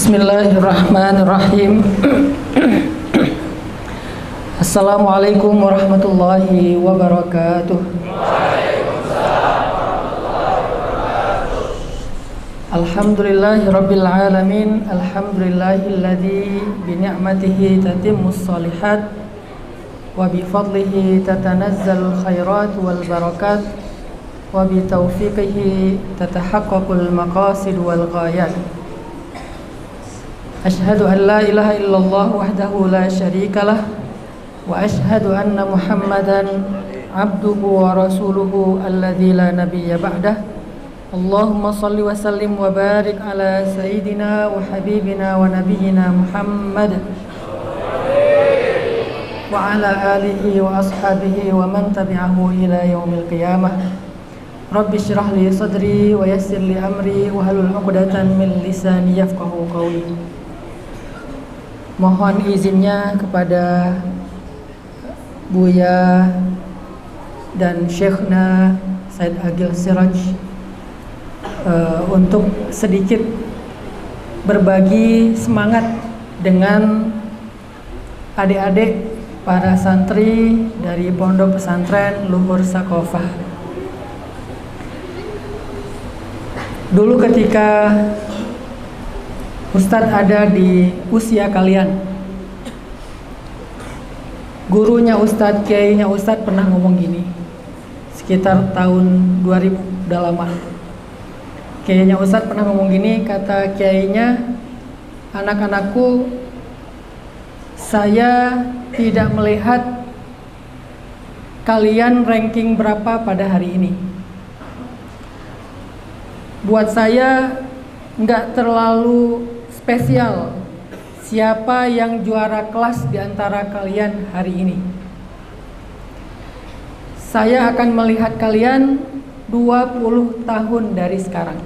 Bismillahirrahmanirrahim. Assalamualaikum warahmatullahi wabarakatuh. Alhamdulillahirabbil alamin. Alhamdulillahilladzi bi ni'matihi tatimmus shalihat wa bi fadlihi tatanazzalul khairat wal barakat wa bi taufiqihi tatahaqqaqul maqasid wal ghayat. Asyhadu an la ilaha illallah wahdahu la syarikalah wa asyhadu anna Muhammadan abduhu wa rasuluhu alladzi la nabiyya ba'dah. Allahumma salli wa sallim wa barik ala sayyidina wa habibina wa nabiyyina Muhammad wa ala alihi wa ashabihi wa man tabi'ahu ila yaumil qiyamah. Rabbi syrah li sadri wa yassir li amri wa halul 'uqdatan min lisani yafqahu qawli. Mohon izinnya kepada Buya dan Syekhna Said Agil Siraj untuk sedikit berbagi semangat dengan adik-adik para santri dari Pondok Pesantren Luhur Sakofah. Dulu ketika Ustadz ada di usia kalian, gurunya Ustadz, kiainya Ustadz pernah ngomong gini, sekitar tahun 2000, udah lama. Kiainya Ustadz pernah ngomong gini, kata kiainya, anak-anakku, saya tidak melihat kalian ranking berapa pada hari ini. Buat saya nggak terlalu spesial siapa yang juara kelas di antara kalian hari ini. Saya akan melihat kalian 20 tahun dari sekarang.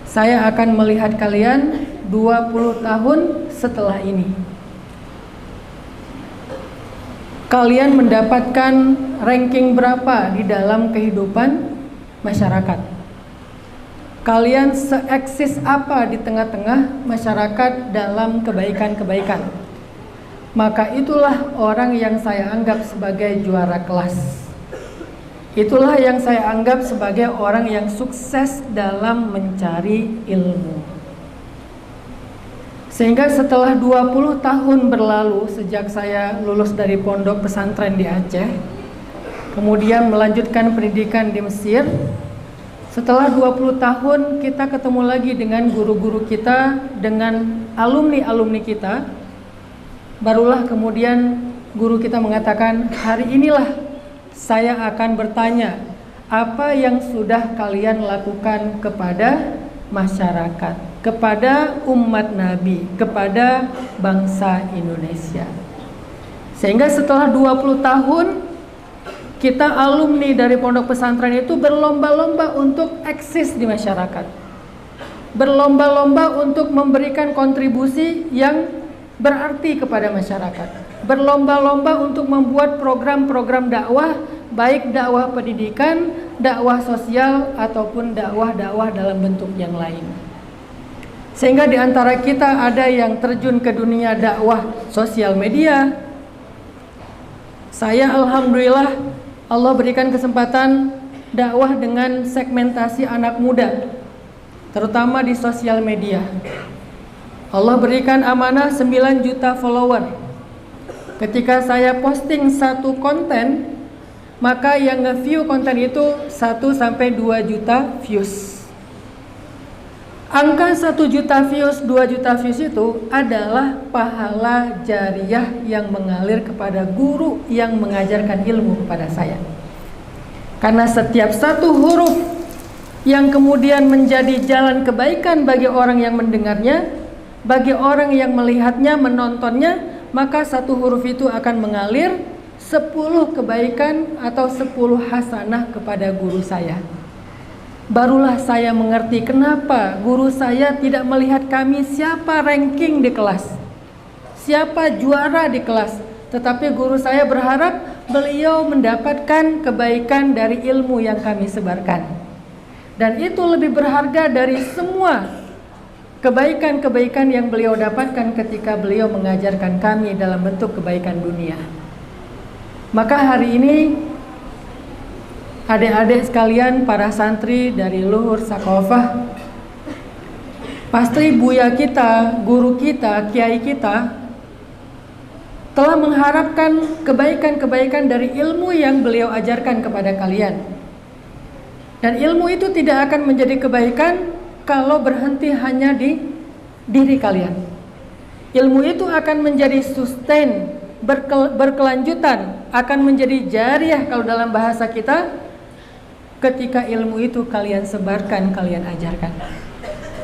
Saya akan melihat kalian 20 tahun setelah ini. Kalian mendapatkan ranking berapa di dalam kehidupan masyarakat? Kalian seeksis apa di tengah-tengah masyarakat dalam kebaikan-kebaikan? Maka itulah orang yang saya anggap sebagai juara kelas. Itulah yang saya anggap sebagai orang yang sukses dalam mencari ilmu. Sehingga setelah 20 tahun berlalu sejak saya lulus dari pondok pesantren di Aceh, kemudian melanjutkan pendidikan di Mesir, setelah 20 tahun kita ketemu lagi dengan guru-guru kita, dengan alumni-alumni kita. Barulah kemudian guru kita mengatakan, hari inilah saya akan bertanya apa yang sudah kalian lakukan kepada masyarakat, kepada umat Nabi, kepada bangsa Indonesia. Sehingga setelah 20 tahun kita alumni dari pondok pesantren itu berlomba-lomba untuk eksis di masyarakat, berlomba-lomba untuk memberikan kontribusi yang berarti kepada masyarakat, berlomba-lomba untuk membuat program-program dakwah, baik dakwah pendidikan, dakwah sosial, ataupun dakwah-dakwah dalam bentuk yang lain. Sehingga di antara kita ada yang terjun ke dunia dakwah sosial media. Saya alhamdulillah Allah berikan kesempatan dakwah dengan segmentasi anak muda, terutama di sosial media. Allah berikan amanah 9 juta follower. Ketika saya posting satu konten, maka yang nge-view konten itu 1-2 juta views. Angka 1 juta views, 2 juta views itu adalah pahala jariah yang mengalir kepada guru yang mengajarkan ilmu kepada saya. Karena setiap satu huruf yang kemudian menjadi jalan kebaikan bagi orang yang mendengarnya, bagi orang yang melihatnya, menontonnya, maka satu huruf itu akan mengalir 10 kebaikan atau 10 hasanah kepada guru saya. Barulah saya mengerti kenapa guru saya tidak melihat kami siapa ranking di kelas, siapa juara di kelas, tetapi guru saya berharap beliau mendapatkan kebaikan dari ilmu yang kami sebarkan. Dan itu lebih berharga dari semua kebaikan-kebaikan yang beliau dapatkan ketika beliau mengajarkan kami dalam bentuk kebaikan dunia. Maka hari ini adik-adik sekalian, para santri dari Luhur Sakofah, pasti buya kita, guru kita, kiai kita telah mengharapkan kebaikan-kebaikan dari ilmu yang beliau ajarkan kepada kalian. Dan ilmu itu tidak akan menjadi kebaikan kalau berhenti hanya di diri kalian. Ilmu itu akan menjadi sustain, berkelanjutan, akan menjadi jariyah kalau dalam bahasa kita, ketika ilmu itu kalian sebarkan, kalian ajarkan.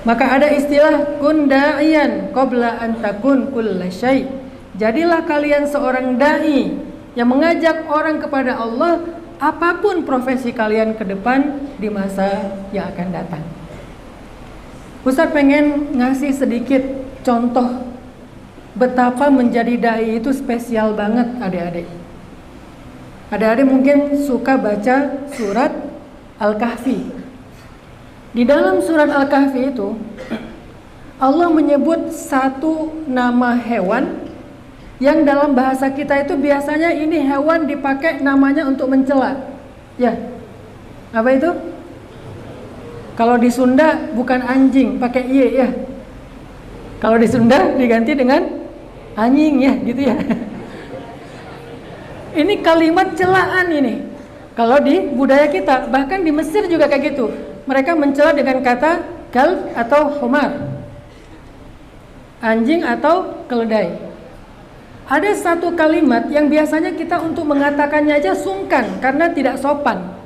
Maka ada istilah kun da'iyan qabla an takun kulla syai'. Jadilah kalian seorang dai yang mengajak orang kepada Allah, apapun profesi kalian ke depan di masa yang akan datang. Ustaz pengen ngasih sedikit contoh betapa menjadi dai itu spesial banget adik-adik. Adik-adik mungkin suka baca surat Al-Kahfi. Di dalam surat Al-Kahfi itu Allah menyebut satu nama hewan yang dalam bahasa kita itu biasanya ini hewan dipakai namanya untuk mencela. Ya. Apa itu? Kalau di Sunda bukan anjing, pakai iye ya. Kalau di Sunda diganti dengan anjing ya, gitu ya. Ini kalimat celaan ini. Kalau di budaya kita, bahkan di Mesir juga kayak gitu. Mereka mencela dengan kata kalb atau humar. Anjing atau keledai. Ada satu kalimat yang biasanya kita untuk mengatakannya aja sungkan karena tidak sopan.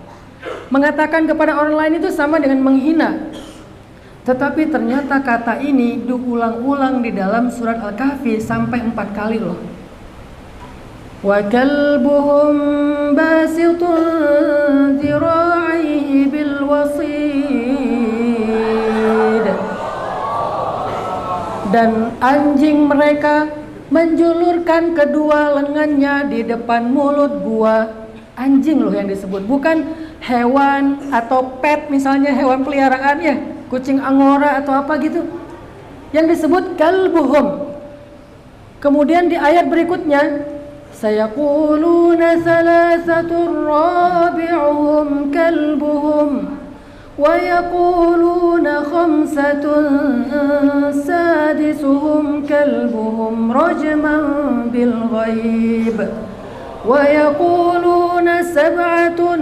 Mengatakan kepada orang lain itu sama dengan menghina. Tetapi ternyata kata ini diulang-ulang di dalam surat Al-Kahfi sampai 4 kali loh. Wa kalbuhum basitun dhira'ihi bil wasid. Dan anjing mereka menjulurkan kedua lengannya di depan mulut gua. Anjing loh yang disebut, bukan hewan atau pet, misalnya hewan peliharaan ya, kucing angora atau apa gitu. Yang disebut kalbuhum. Kemudian di ayat berikutnya, sayaquluna thalathatur rabi'uhum kalbuhum wa yaquluna khamsatun sadisuhum kalbuhum rajman bil ghaib wa yaquluna sab'atun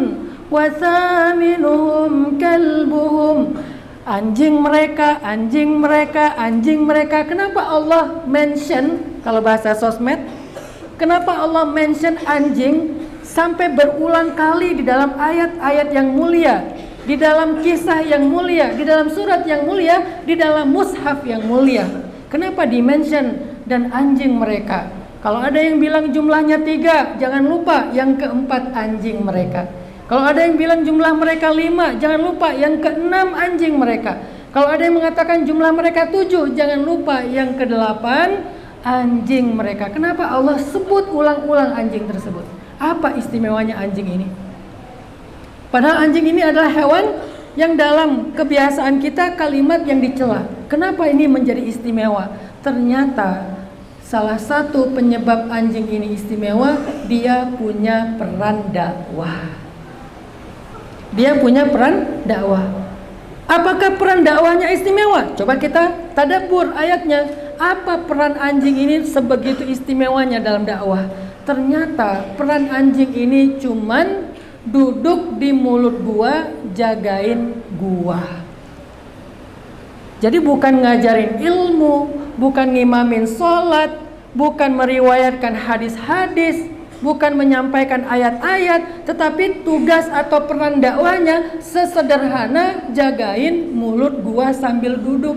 wa thaminuhum kalbuhum. Anjing mereka, anjing mereka, anjing mereka. Kenapa Allah mention, kalau bahasa sosmed, kenapa Allah mention anjing sampai berulang kali di dalam ayat-ayat yang mulia, di dalam kisah yang mulia, di dalam surat yang mulia, di dalam mushaf yang mulia? Kenapa dimention dan anjing mereka? Kalau ada yang bilang jumlahnya 3, jangan lupa yang keempat anjing mereka. Kalau ada yang bilang jumlah mereka 5, jangan lupa yang ke-6 anjing mereka. Kalau ada yang mengatakan jumlah mereka 7, jangan lupa yang ke-8 anjing mereka. Kenapa Allah sebut ulang-ulang anjing tersebut? Apa istimewanya anjing ini? Padahal anjing ini adalah hewan yang dalam kebiasaan kita kalimat yang dicela. Kenapa ini menjadi istimewa? Ternyata salah satu penyebab anjing ini istimewa, dia punya peran dakwah. Dia punya peran dakwah. Apakah peran dakwahnya istimewa? Coba kita tadabbur ayatnya. Apa peran anjing ini sebegitu istimewanya dalam dakwah? Ternyata peran anjing ini cuman duduk di mulut gua, jagain gua. Jadi bukan ngajarin ilmu, bukan ngimamin sholat, bukan meriwayatkan hadis-hadis, bukan menyampaikan ayat-ayat, tetapi tugas atau peran dakwahnya sesederhana jagain mulut gua sambil duduk.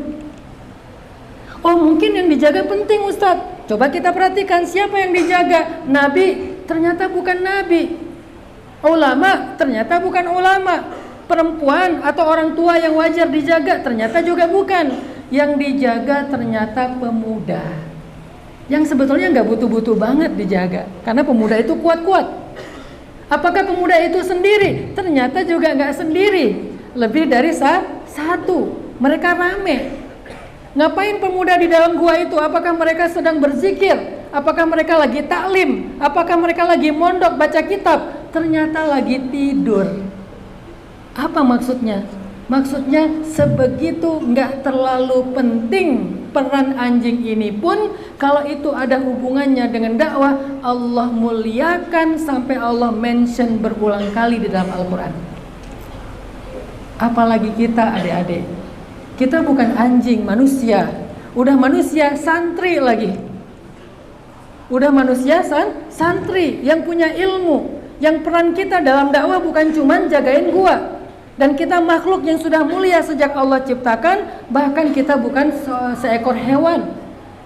Oh, mungkin yang dijaga penting, Ustadz. Coba kita perhatikan siapa yang dijaga. Nabi, ternyata bukan nabi. Ulama, ternyata bukan ulama. Perempuan atau orang tua yang wajar dijaga, ternyata juga bukan. Yang dijaga ternyata pemuda, yang sebetulnya nggak butuh-butuh banget dijaga, karena pemuda itu kuat-kuat. Apakah pemuda itu sendiri? Ternyata juga nggak sendiri, lebih dari satu. Mereka rame. Ngapain pemuda di dalam gua itu? Apakah mereka sedang berzikir? Apakah mereka lagi taklim? Apakah mereka lagi mondok baca kitab? Ternyata lagi tidur. Apa maksudnya? Maksudnya sebegitu nggak terlalu penting peran anjing ini pun, kalau itu ada hubungannya dengan dakwah, Allah muliakan sampai Allah mention berulang kali di dalam Al-Quran. Apalagi kita adik-adik, kita bukan anjing, manusia. Udah manusia, santri lagi. Udah manusia, santri yang punya ilmu. Yang peran kita dalam dakwah bukan cuman jagain gua. Dan kita makhluk yang sudah mulia sejak Allah ciptakan, bahkan kita bukan seekor hewan.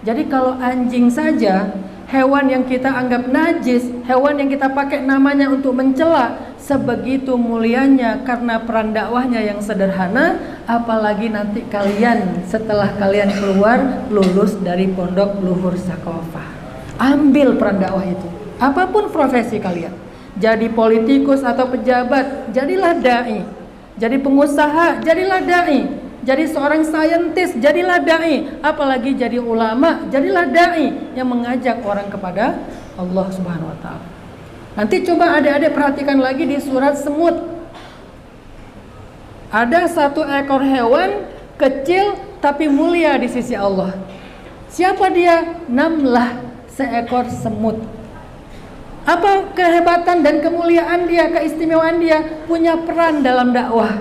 Jadi kalau anjing saja, hewan yang kita anggap najis, hewan yang kita pakai namanya untuk mencela, sebegitu mulianya karena peran dakwahnya yang sederhana, apalagi nanti kalian setelah kalian keluar lulus dari pondok Luhur Sakofah. Ambil peran dakwah itu, apapun profesi kalian. Jadi politikus atau pejabat, jadilah dai. Jadi pengusaha, jadilah dai. Jadi seorang saintis, jadilah dai. Apalagi jadi ulama, jadilah dai yang mengajak orang kepada Allah Subhanahu wa taala. Nanti coba adik-adik perhatikan lagi di surat Semut. Ada satu ekor hewan kecil tapi mulia di sisi Allah. Siapa dia? Namlah, seekor semut. Apa kehebatan dan kemuliaan dia, keistimewaan dia? Punya peran dalam dakwah.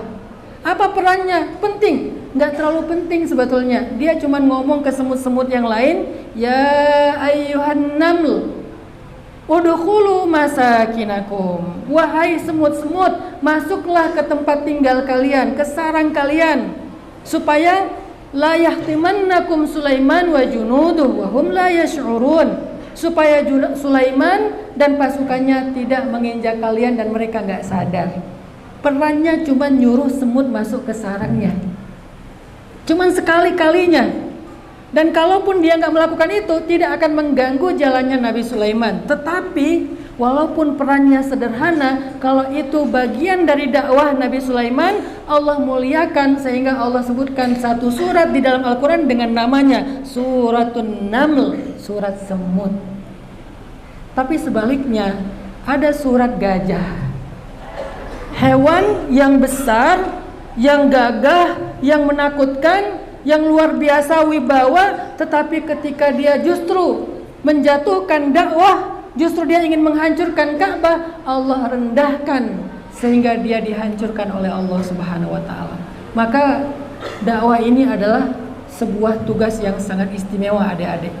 Apa perannya? Penting. Nggak terlalu penting sebetulnya. Dia cuma ngomong ke semut-semut yang lain, ya ayyuhan naml, udkhulu masakinakum. Wahai semut-semut, masuklah ke tempat tinggal kalian, ke sarang kalian, supaya la yahtimannakum Sulaiman wa junuduh wa hum la yash'urun. Supaya Sulaiman dan pasukannya tidak menginjak kalian dan mereka nggak sadar. Perannya cuma nyuruh semut masuk ke sarangnya, cuman sekali-kalinya. Dan kalaupun dia nggak melakukan itu, tidak akan mengganggu jalannya Nabi Sulaiman. Tetapi walaupun perannya sederhana, kalau itu bagian dari dakwah Nabi Sulaiman, Allah muliakan sehingga Allah sebutkan satu surat di dalam Al-Quran dengan namanya Suratun Naml, surat semut. Tapi sebaliknya, ada surat gajah, hewan yang besar, yang gagah, yang menakutkan, yang luar biasa wibawa, tetapi ketika dia justru menjatuhkan dakwah, justru dia ingin menghancurkan Ka'bah, Allah rendahkan sehingga dia dihancurkan oleh Allah Subhanahu wa taala. Maka dakwah ini adalah sebuah tugas yang sangat istimewa adik-adik.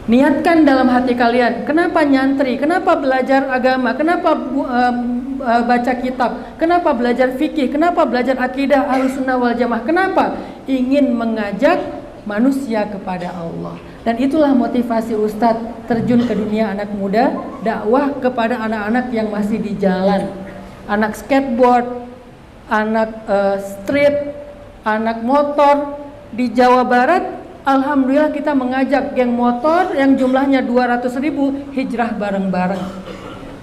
Niatkan dalam hati kalian, kenapa nyantri, kenapa belajar agama, kenapa baca kitab, kenapa belajar fikih, kenapa belajar akidah Ahlussunnah wal Jamaah, kenapa? Ingin mengajak manusia kepada Allah. Dan itulah motivasi Ustadz terjun ke dunia anak muda, dakwah kepada anak-anak yang masih di jalan, anak skateboard, anak street, anak motor. Di Jawa Barat alhamdulillah kita mengajak geng motor yang jumlahnya 200.000 hijrah bareng-bareng.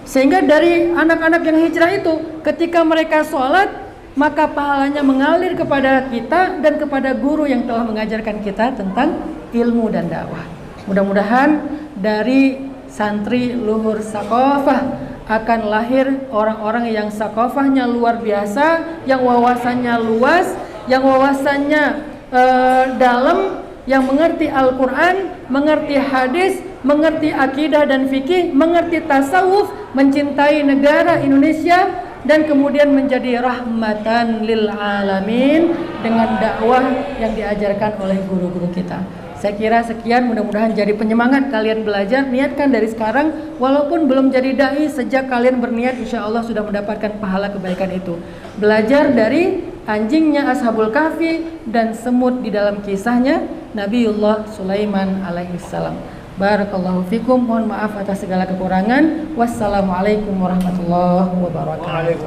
Sehingga dari anak-anak yang hijrah itu, ketika mereka sholat, maka pahalanya mengalir kepada kita dan kepada guru yang telah mengajarkan kita tentang ilmu dan dakwah. Mudah-mudahan dari santri Luhur Sakofah akan lahir orang-orang yang sakofahnya luar biasa, yang wawasannya luas, yang wawasannya dalam, yang mengerti Al-Quran, mengerti hadis, mengerti akidah dan fikih, mengerti tasawuf, mencintai negara Indonesia, dan kemudian menjadi rahmatan lil alamin dengan dakwah yang diajarkan oleh guru-guru kita. Saya kira sekian, mudah-mudahan jadi penyemangat kalian belajar. Niatkan dari sekarang, walaupun belum jadi dai, sejak kalian berniat insya Allah sudah mendapatkan pahala kebaikan itu. Belajar dari anjingnya Ashabul Kahfi dan semut di dalam kisahnya Nabiullah Sulaiman alaihissalam. Barakallahu fikum, mohon maaf atas segala kekurangan. Wassalamualaikum warahmatullahi wabarakatuh.